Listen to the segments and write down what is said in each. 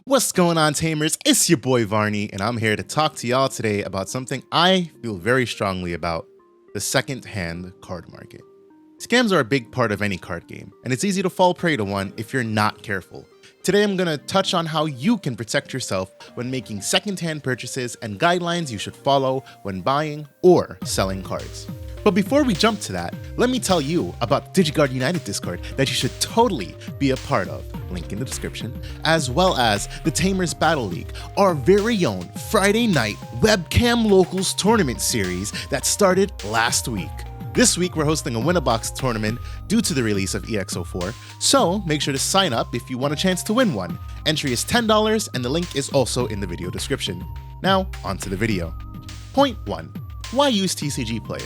What's going on, Tamers? It's your boy Varney, and I'm here to talk to y'all today about something I feel very strongly about: the second-hand card market. Scams are a big part of any card game, and it's easy to fall prey to one if you're not careful. Today I'm going to touch on how you can protect yourself when making second-hand purchases and guidelines you should follow when buying or selling cards. But before we jump to that, let me tell you about the DigiGuard United Discord that you should totally be a part of, link in the description, as well as the Tamers Battle League, our very own Friday night webcam locals tournament series that started last week. This week we're hosting a win-a-box tournament due to the release of EXO4, so make sure to sign up if you want a chance to win one. Entry is $10 and the link is also in the video description. Now, on to the video. Point 1. Why use TCG Player?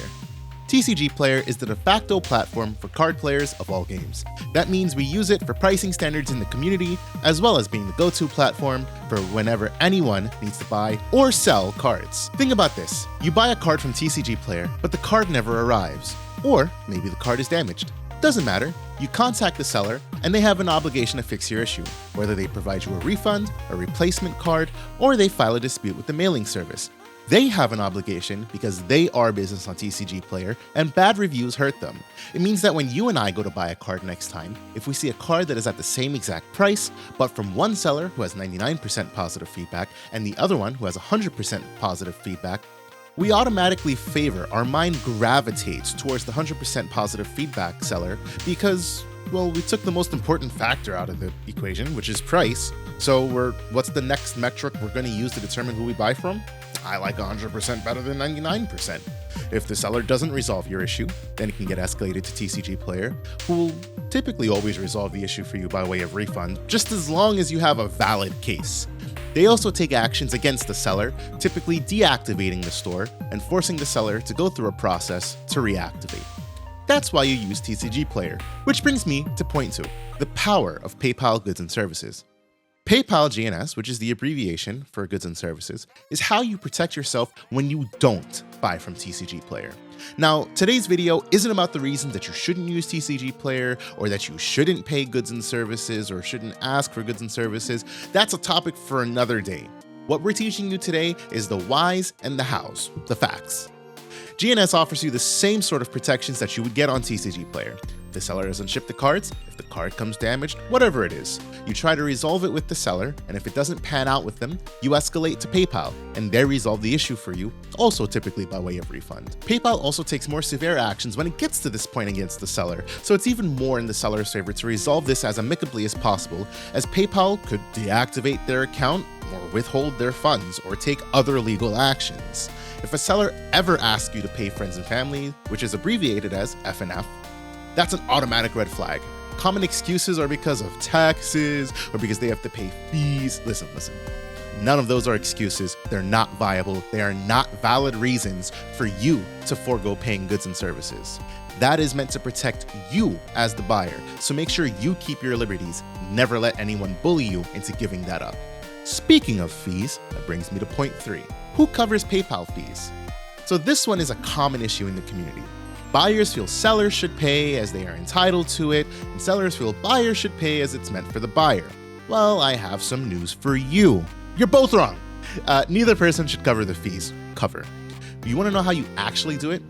TCG Player is the de facto platform for card players of all games. That means we use it for pricing standards in the community, as well as being the go-to platform for whenever anyone needs to buy or sell cards. Think about this: you buy a card from TCG Player, but the card never arrives. Or maybe the card is damaged. Doesn't matter. You contact the seller, and they have an obligation to fix your issue, whether they provide you a refund, a replacement card, or they file a dispute with the mailing service. They have an obligation because they are business on TCG Player, and bad reviews hurt them. It means that when you and I go to buy a card next time, if we see a card that is at the same exact price, but from one seller who has 99% positive feedback and the other one who has 100% positive feedback, we automatically favor, our mind gravitates towards the 100% positive feedback seller because, well, we took the most important factor out of the equation, which is price. So what's the next metric we're going to use to determine who we buy from? I like 100% better than 99%. If the seller doesn't resolve your issue, then it can get escalated to TCG Player, who will typically always resolve the issue for you by way of refund, just as long as you have a valid case. They also take actions against the seller, typically deactivating the store and forcing the seller to go through a process to reactivate. That's why you use TCG Player, which brings me to point 2, the power of PayPal goods and services. PayPal GNS, which is the abbreviation for goods and services, is how you protect yourself when you don't buy from TCG Player. Now, today's video isn't about the reasons that you shouldn't use TCG Player or that you shouldn't pay goods and services or shouldn't ask for goods and services. That's a topic for another day. What we're teaching you today is the whys and the hows, the facts. GNS offers you the same sort of protections that you would get on TCG Player. If the seller doesn't ship the cards, if the card comes damaged, whatever it is, you try to resolve it with the seller, and if it doesn't pan out with them, you escalate to PayPal, and they resolve the issue for you, also typically by way of refund. PayPal also takes more severe actions when it gets to this point against the seller, so it's even more in the seller's favor to resolve this as amicably as possible, as PayPal could deactivate their account, or withhold their funds, or take other legal actions. If a seller ever asks you to pay friends and family, which is abbreviated as F&F, that's an automatic red flag. Common excuses are because of taxes or because they have to pay fees. Listen. None of those are excuses. They're not viable. They are not valid reasons for you to forego paying goods and services. That is meant to protect you as the buyer, so make sure you keep your liberties. Never let anyone bully you into giving that up. Speaking of fees, that brings me to point 3. Who covers PayPal fees? So this one is a common issue in the community. Buyers feel sellers should pay as they are entitled to it, and sellers feel buyers should pay as it's meant for the buyer. Well, I have some news for you. You're both wrong. Neither person should cover the fees. You want to know how you actually do it?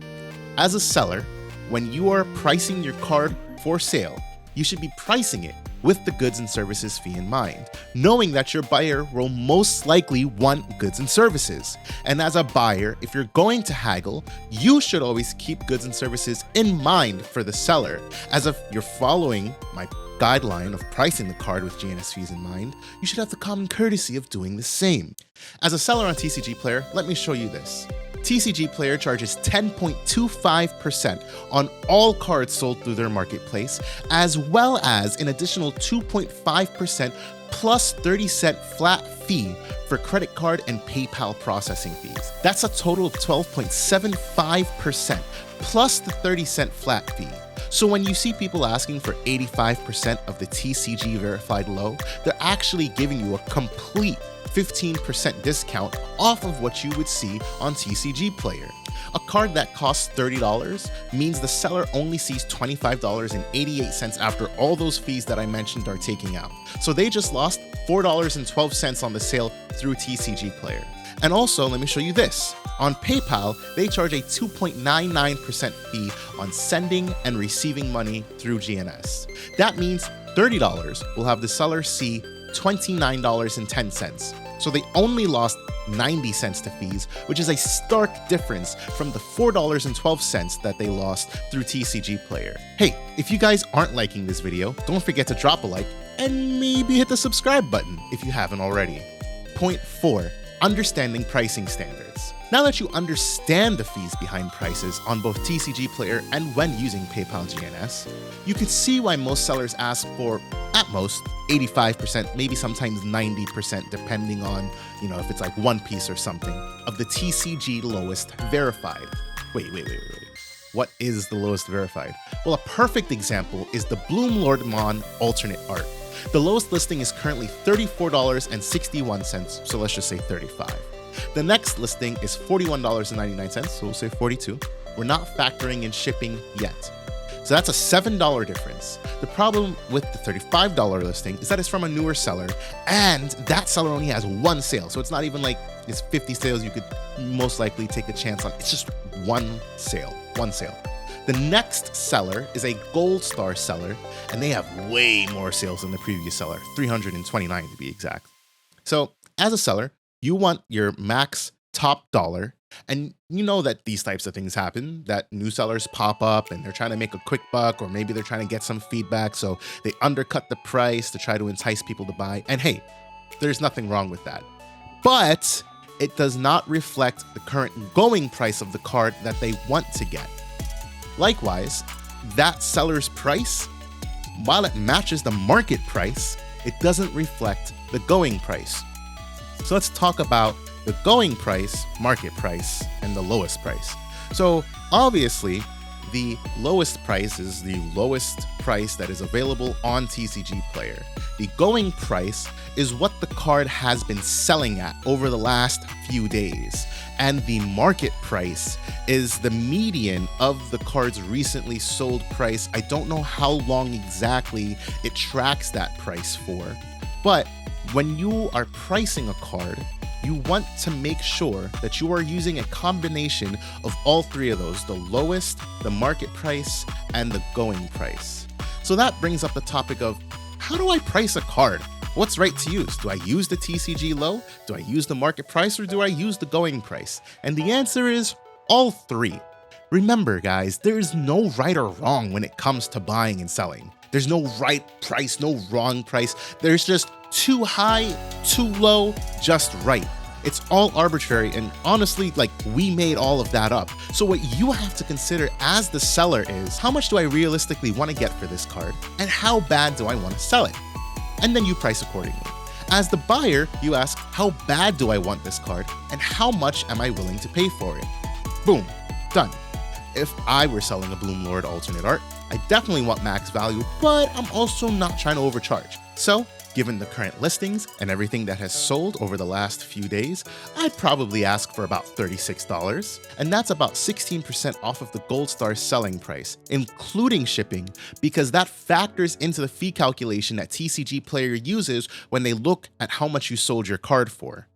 As a seller, when you are pricing your card for sale, you should be pricing it with the goods and services fee in mind, knowing that your buyer will most likely want goods and services. And as a buyer, if you're going to haggle, you should always keep goods and services in mind for the seller, as if you're following my guideline of pricing the card with GNS fees in mind, you should have the common courtesy of doing the same. As a seller on TCG Player, let me show you this. TCG Player charges 10.25% on all cards sold through their marketplace, as well as an additional 2.5% plus 30-cent flat fee for credit card and PayPal processing fees. That's a total of 12.75% plus the 30-cent flat fee. So when you see people asking for 85% of the TCG verified low, they're actually giving you a complete 15% discount off of what you would see on TCG Player. A card that costs $30 means the seller only sees $25.88 after all those fees that I mentioned are taken out. So they just lost $4.12 on the sale through TCG Player. And also, let me show you this. On PayPal, they charge a 2.99% fee on sending and receiving money through GNS. That means $30 will have the seller see $29.10. So they only lost 90 cents to fees, which is a stark difference from the $4.12 that they lost through TCG Player. Hey, if you guys aren't liking this video, don't forget to drop a like and maybe hit the subscribe button if you haven't already. Point 4. Understanding pricing standards. Now that you understand the fees behind prices on both TCG Player and when using PayPal GNS, you can see why most sellers ask for, at most, 85%, maybe sometimes 90%, depending on, if it's like one piece or something, of the TCG lowest verified. Wait. What is the lowest verified? Well, a perfect example is the Digimon alternate art. The lowest listing is currently $34.61, so let's just say $35. The next listing is $41.99, so we'll say $42. We're not factoring in shipping yet. So that's a $7 difference. The problem with the $35 listing is that it's from a newer seller, and that seller only has one sale. So it's not even like it's 50 sales you could most likely take a chance on. It's just one sale. The next seller is a gold star seller, and they have way more sales than the previous seller, 329 to be exact. So as a seller, you want your max top dollar, and you know that these types of things happen, that new sellers pop up and they're trying to make a quick buck, or maybe they're trying to get some feedback, so they undercut the price to try to entice people to buy. And hey, there's nothing wrong with that. But it does not reflect the current going price of the card that they want to get. Likewise, that seller's price, while it matches the market price, it doesn't reflect the going price. So let's talk about the going price, market price, and the lowest price. So obviously, the lowest price is the lowest price that is available on TCG Player. The going price is what the card has been selling at over the last few days. And the market price is the median of the card's recently sold price. I don't know how long exactly it tracks that price for, but when you are pricing a card, you want to make sure that you are using a combination of all three of those: the lowest, the market price, and the going price. So that brings up the topic of, how do I price a card? What's right to use? Do I use the TCG low? Do I use the market price? Or do I use the going price? And the answer is all three. Remember, guys, there is no right or wrong when it comes to buying and selling. There's no right price, no wrong price. There's just too high, too low, just right. It's all arbitrary, and honestly, we made all of that up. So what you have to consider as the seller is, how much do I realistically want to get for this card, and how bad do I want to sell it? And then you price accordingly. As the buyer, you ask, how bad do I want this card, and how much am I willing to pay for it? Boom, done. If I were selling a Bloom Lord alternate art, I definitely want max value, but I'm also not trying to overcharge. So, given the current listings and everything that has sold over the last few days, I'd probably ask for about $36, and that's about 16% off of the Gold Star selling price, including shipping, because that factors into the fee calculation that TCG Player uses when they look at how much you sold your card for.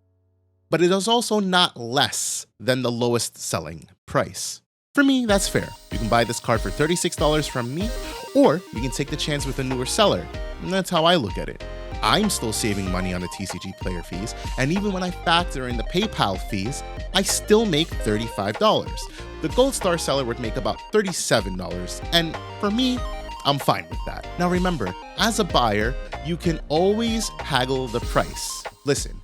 But it is also not less than the lowest selling price. For me, that's fair. You can buy this card for $36 from me, or you can take the chance with a newer seller. And that's how I look at it. I'm still saving money on the TCG Player fees, and even when I factor in the PayPal fees, I still make $35. The Gold Star seller would make about $37, and for me, I'm fine with that. Now remember, as a buyer, you can always haggle the price. Listen,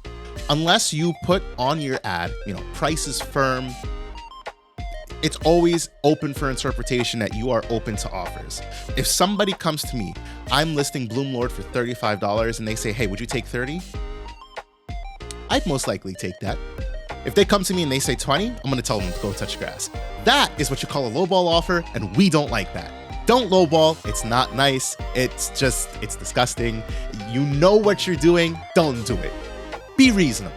unless you put on your ad, price is firm, it's always open for interpretation that you are open to offers. If somebody comes to me, I'm listing Bloom Lord for $35, and they say, hey, would you take 30? I'd most likely take that. If they come to me and they say 20, I'm gonna tell them to go touch grass. That is what you call a lowball offer, and we don't like that. Don't lowball. It's not nice. It's disgusting. You know what you're doing. Don't do it. Be reasonable.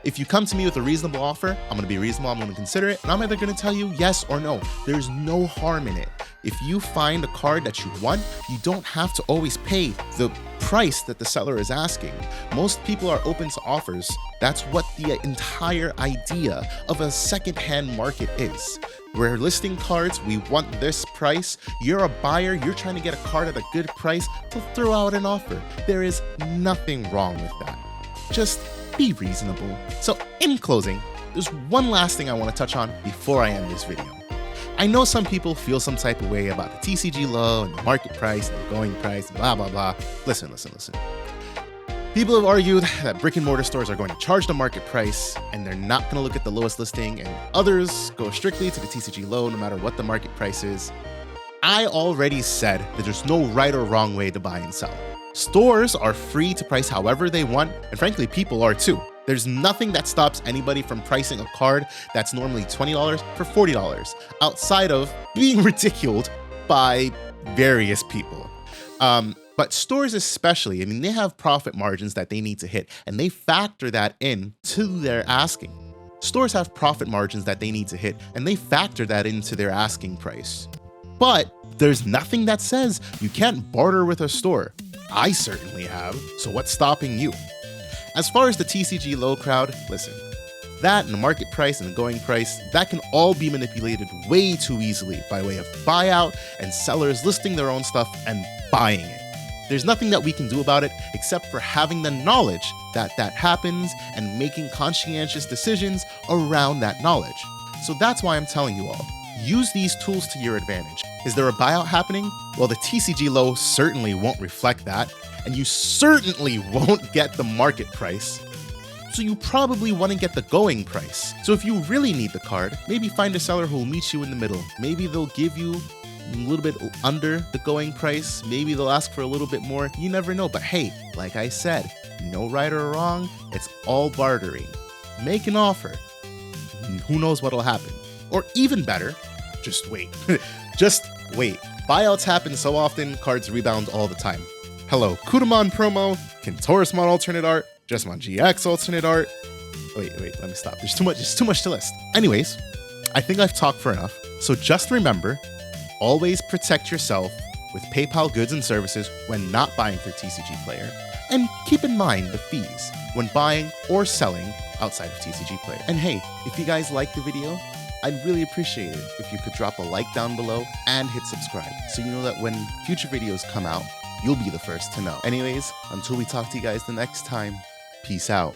If you come to me with a reasonable offer, I'm going to be reasonable, I'm going to consider it, and I'm either going to tell you yes or no. There's no harm in it. If you find a card that you want, you don't have to always pay the price that the seller is asking. Most people are open to offers. That's what the entire idea of a secondhand market is. We're listing cards, we want this price. You're a buyer, you're trying to get a card at a good price to throw out an offer. There is nothing wrong with that. Just be reasonable. So in closing, there's one last thing I want to touch on before I end this video. I know some people feel some type of way about the TCG low and the market price and the going price, blah, blah, blah. Listen. People have argued that brick and mortar stores are going to charge the market price and they're not going to look at the lowest listing, and others go strictly to the TCG low no matter what the market price is. I already said that there's no right or wrong way to buy and sell. Stores are free to price however they want, and frankly, people are too. There's nothing that stops anybody from pricing a card that's normally $20 for $40, outside of being ridiculed by various people. But stores especially, I mean, they have profit margins that they need to hit, and they factor that in to their asking. Stores have profit margins that they need to hit, and they factor that into their asking price. But there's nothing that says you can't barter with a store. I certainly have, so what's stopping you? As far as the TCG low crowd, listen, that and the market price and the going price, that can all be manipulated way too easily by way of buyout and sellers listing their own stuff and buying it. There's nothing that we can do about it except for having the knowledge that that happens and making conscientious decisions around that knowledge. So that's why I'm telling you all, use these tools to your advantage. Is there a buyout happening? Well, the TCG low certainly won't reflect that, and you certainly won't get the market price. So you probably want to get the going price. So if you really need the card, maybe find a seller who will meet you in the middle. Maybe they'll give you a little bit under the going price. Maybe they'll ask for a little bit more. You never know. But hey, like I said, no right or wrong. It's all bartering. Make an offer. Who knows what'll happen? Or even better, just wait. Just wait. Buyouts happen so often, cards rebound all the time. Hello, Kudamon promo, Kintorismon alternate art, Jessamon GX alternate art. Wait, let me stop. There's too much to list. Anyways, I think I've talked for enough. So just remember, always protect yourself with PayPal goods and services when not buying through TCG Player. And keep in mind the fees when buying or selling outside of TCG Player. And hey, if you guys like the video, I'd really appreciate it if you could drop a like down below and hit subscribe so you know that when future videos come out, you'll be the first to know. Anyways, until we talk to you guys the next time, peace out.